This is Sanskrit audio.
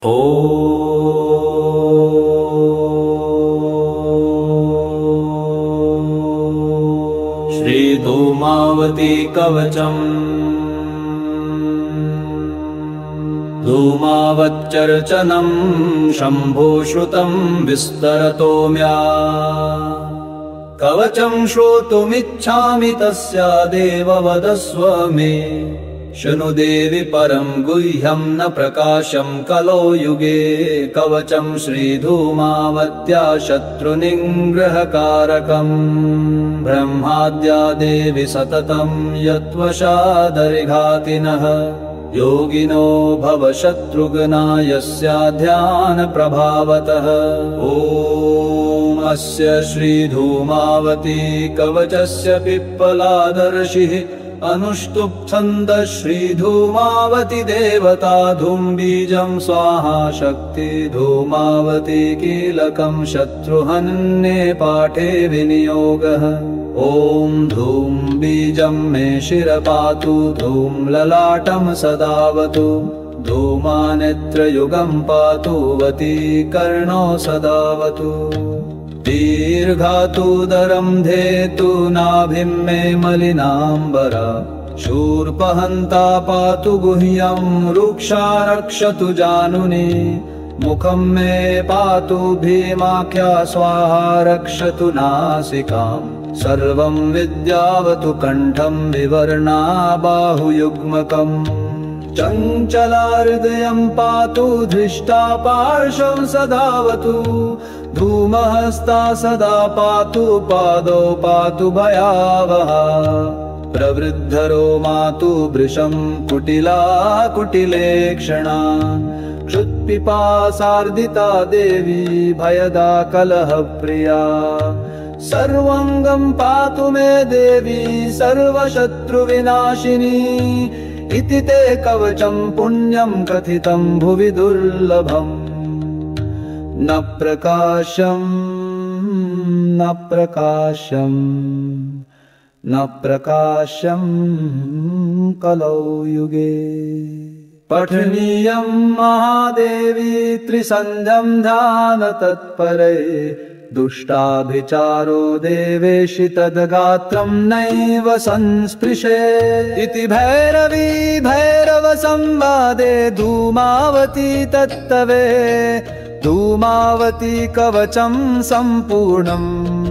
ओ श्रीधूमावती कवचम् धूमावच्चर्चनं शम्भो श्रुतं विस्तरतो म्या कवचं श्रोतुमिच्छामि तस्यादेव वदस्व मे शृणु देवि परं गुह्यं न प्रकाशं कलो युगे कवचं श्रीधूमावत्या शत्रुनिग्रहकारकम् ब्रह्माद्या देवि सततं यत्वशादरिघातिनः योगिनो भवशत्रुघ्ना यस्या ध्यानप्रभावतः ॐ अस्य श्रीधूमावती कवचस्य पिप्पलादर्शिः अनुष्टुप्छन्दः श्रीधूमावती देवता धूम्बीजं स्वाहा शक्ति धूमावती कीलकं शत्रुहन्ये पाठे विनियोगः ॐ धूम बीजं मे शिरपातु धूम ललाटं सदावतु धूमानेत्रयुगं पातु वती कर्णो सदावतु दीर्घातुदरं धेतु नाभिं मे मलिनाम्बरा शूर्पहन्ता पातु गुह्यं रुक्षा रक्षतु जानुनी मुखं मे पातु भीमाख्या स्वाहा रक्षतु नासिकाम् सर्वं विद्यावतु कण्ठं विवर्णा बाहुयुग्मकम् चञ्चला हृदयं पातु धृष्टा पार्श्वं सदावतु धूमहस्ता सदा पातु पादौ पातु भयावहा प्रवृद्धरो मातु वृषं कुटिला कुटिलेक्षणा क्षुत्पिपासार्दिता देवी भयदा कलहप्रिया सर्वाङ्गं पातु मे देवी सर्वशत्रुविनाशिनी इति ते कवचं पुण्यं कथितं भुवि दुर्लभम् न प्रकाशं कलौ युगे पठनीयं महादेवी त्रिसन्ध्यं ध्यान तत्परे दुष्टाभिचारो देवेशि तद्गात्रं नैव संस्पृशे इति भैरवी भैरव संवादे धूमावती तत्तवे धूमावती कवचं सम्पूर्णम्।